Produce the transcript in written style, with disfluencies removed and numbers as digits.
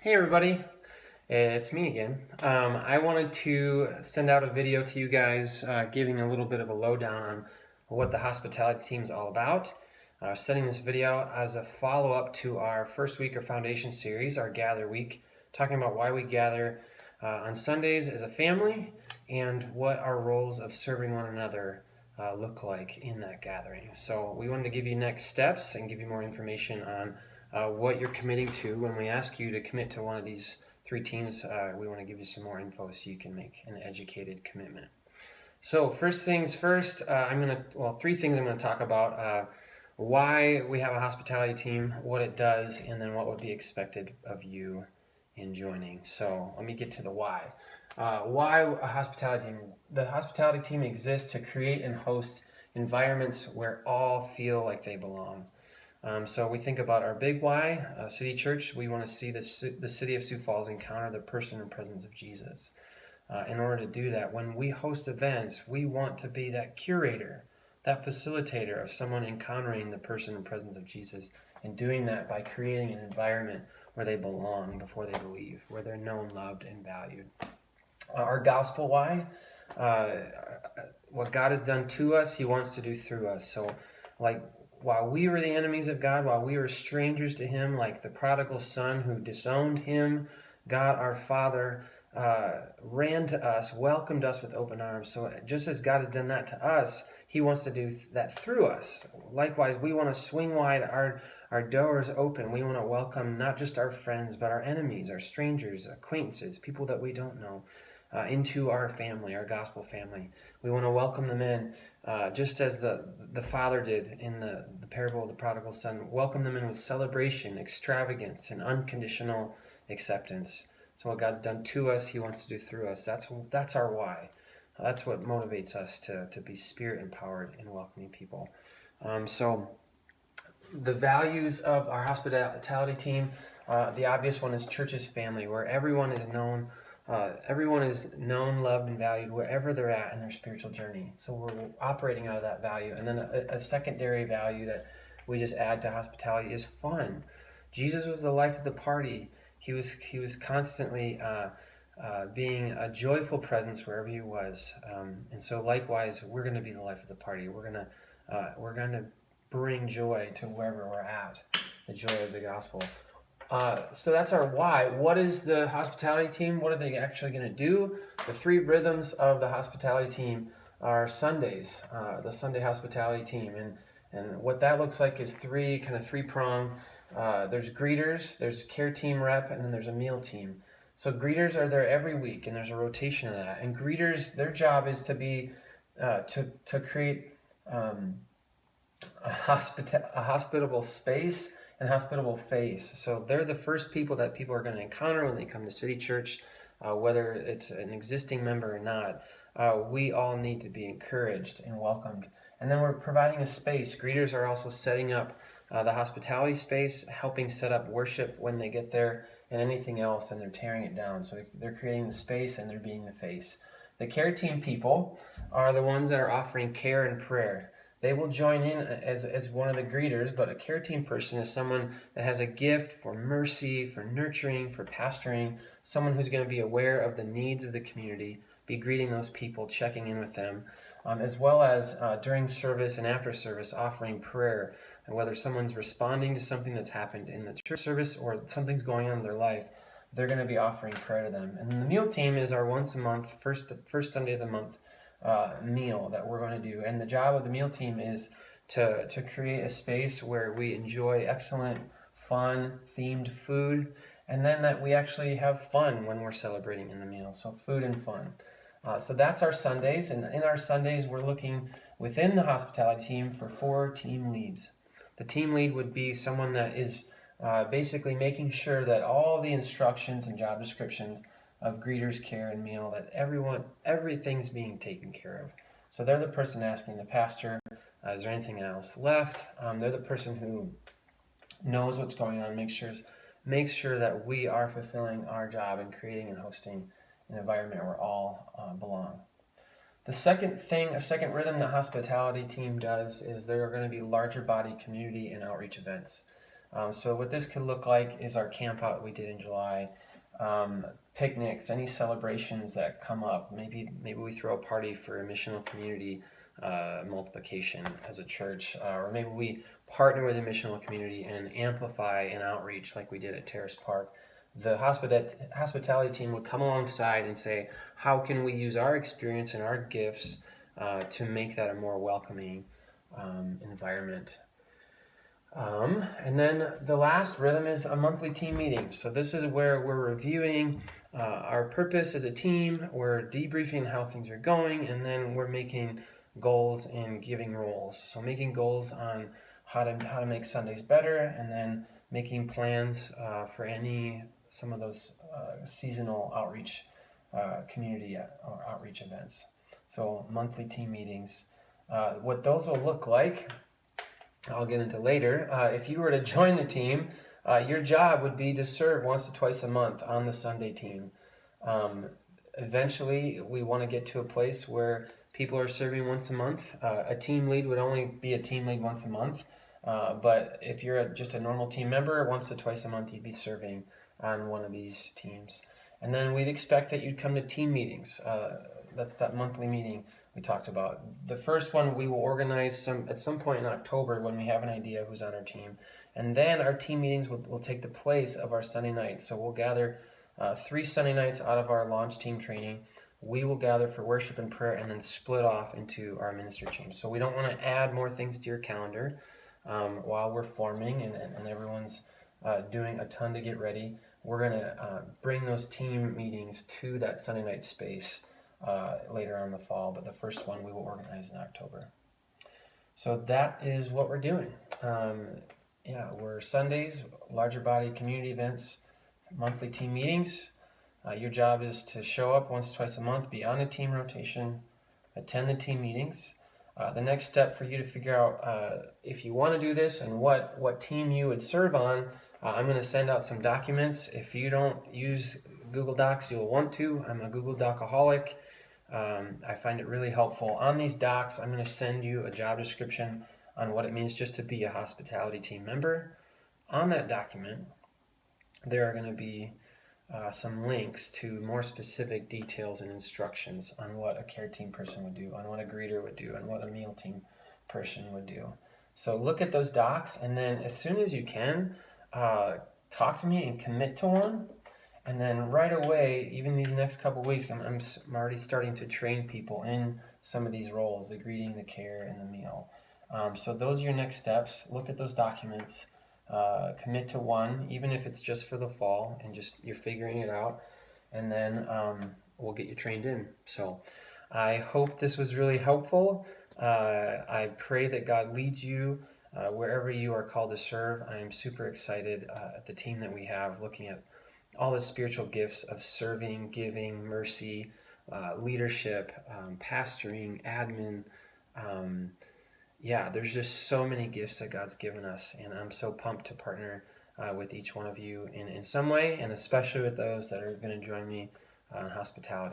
Hey everybody, it's me again. I wanted to send out a video to you guys giving a little bit of a lowdown on what the hospitality team is all about. Sending this video as a follow-up to our first week of Foundation series, our Gather Week, talking about why we gather on Sundays as a family and what our roles of serving one another look like in that gathering. So we wanted to give you next steps and give you more information on what you're committing to. When we ask you to commit to one of these three teams, we want to give you some more info so you can make an educated commitment. So first things first, three things I'm going to talk about. Why we have a hospitality team, what it does, and then what would be expected of you in joining. So let me get to the why. Why a hospitality team? The hospitality team exists to create and host environments where all feel like they belong. So we think about our big why, City Church. We want to see the city of Sioux Falls encounter the person and presence of Jesus. In order to do that, when we host events, we want to be that curator, that facilitator of someone encountering the person and presence of Jesus, and doing that by creating an environment where they belong before they believe, where they're known, loved, and valued. Our gospel why, what God has done to us, He wants to do through us. So, while we were the enemies of God, while we were strangers to Him, like the prodigal son who disowned Him, God our Father ran to us, welcomed us with open arms. So just as God has done that to us, He wants to do that through us. Likewise, we want to swing wide our doors open. We want to welcome not just our friends, but our enemies, our strangers, acquaintances, people that we don't know, into our family, our gospel family. We want to welcome them in, just as the father did in the parable of the prodigal son. Welcome them in with celebration, extravagance, and unconditional acceptance. So what God's done to us, He wants to do through us. That's our why. That's what motivates us to be spirit empowered in welcoming people. So the values of our hospitality team, the obvious one is church is family, where everyone is known, loved, and valued wherever they're at in their spiritual journey. So we're operating out of that value. And then a secondary value that we just add to hospitality is fun. Jesus was the life of the party. He was constantly being a joyful presence wherever He was. And so likewise, we're going to be the life of the party. We're going to bring joy to wherever we're at, the joy of the gospel. So that's our why. What is the hospitality team? What are they actually going to do? The three rhythms of the hospitality team are Sundays, the Sunday hospitality team. And what that looks like is three-pronged. There's greeters, there's care team rep, and then there's a meal team. So greeters are there every week, and there's a rotation of that. And greeters, their job is to be to create a hospitable space and hospitable face. So they're the first people that people are going to encounter when they come to City Church, whether it's an existing member or not. We all need to be encouraged and welcomed. And then we're providing a space. Greeters are also setting up the hospitality space, helping set up worship when they get there, and anything else, and they're tearing it down. So they're creating the space and they're being the face. The care team people are the ones that are offering care and prayer. They will join in as one of the greeters, but a care team person is someone that has a gift for mercy, for nurturing, for pastoring, someone who's going to be aware of the needs of the community, be greeting those people, checking in with them, as well as during service and after service offering prayer. And whether someone's responding to something that's happened in the church service or something's going on in their life, they're going to be offering prayer to them. And then the meal team is our once a month, first Sunday of the month, meal that we're going to do. And the job of the meal team is to create a space where we enjoy excellent, fun, themed food, and then that we actually have fun when we're celebrating in the meal. So food and fun. So that's our Sundays, and in our Sundays we're looking within the hospitality team for 4 team leads. The team lead would be someone that is basically making sure that all the instructions and job descriptions of greeters, care, and meal, that everything's being taken care of. So they're the person asking the pastor, is there anything else left? They're the person who knows what's going on, makes sure that we are fulfilling our job in creating and hosting an environment where all belong. The second rhythm the hospitality team does is there are going to be larger body community and outreach events. So what this could look like is our camp out we did in July, picnics, any celebrations that come up. Maybe we throw a party for a missional community multiplication as a church, or maybe we partner with a missional community and amplify an outreach like we did at Terrace Park. The hospitality team would come alongside and say, how can we use our experience and our gifts to make that a more welcoming environment? And then the last rhythm is a monthly team meeting. So this is where we're reviewing our purpose as a team, we're debriefing how things are going, and then we're making goals and giving roles. So making goals on how to make Sundays better, and then making plans for some of those seasonal outreach community or outreach events. So monthly team meetings. What those will look like, I'll get into later. If you were to join the team, your job would be to serve once to twice a month on the Sunday team. Eventually, we want to get to a place where people are serving once a month. A team lead would only be a team lead once a month. But if you're just a normal team member, once to twice a month, you'd be serving on one of these teams. And then we'd expect that you'd come to team meetings. That's that monthly meeting we talked about. The first one we will organize at some point in October when we have an idea who's on our team. And then our team meetings will take the place of our Sunday nights. So we'll gather 3 Sunday nights out of our launch team training. We will gather for worship and prayer and then split off into our ministry teams. So we don't want to add more things to your calendar while we're forming and everyone's doing a ton to get ready. We're going to bring those team meetings to that Sunday night space later on in the fall, but the first one we will organize in October. So that is what we're doing. We're Sundays, larger body community events, monthly team meetings. Your job is to show up once, twice a month, be on a team rotation, attend the team meetings. The next step for you to figure out if you want to do this and what team you would serve on, I'm going to send out some documents. If you don't use Google Docs, you'll want to. I'm a Google Docaholic. I find it really helpful. On these docs, I'm going to send you a job description on what it means just to be a hospitality team member. On that document, there are going to be some links to more specific details and instructions on what a care team person would do, on what a greeter would do, and what a meal team person would do. So look at those docs, and then as soon as you can, talk to me and commit to one. And then right away, even these next couple weeks, I'm already starting to train people in some of these roles, the greeting, the care, and the meal. So those are your next steps. Look at those documents. Commit to one, even if it's just for the fall, and just you're figuring it out. And then we'll get you trained in. So I hope this was really helpful. I pray that God leads you wherever you are called to serve. I am super excited at the team that we have, looking at all the spiritual gifts of serving, giving, mercy, leadership, pastoring, admin. There's just so many gifts that God's given us, and I'm so pumped to partner with each one of you in some way, and especially with those that are going to join me in hospitality.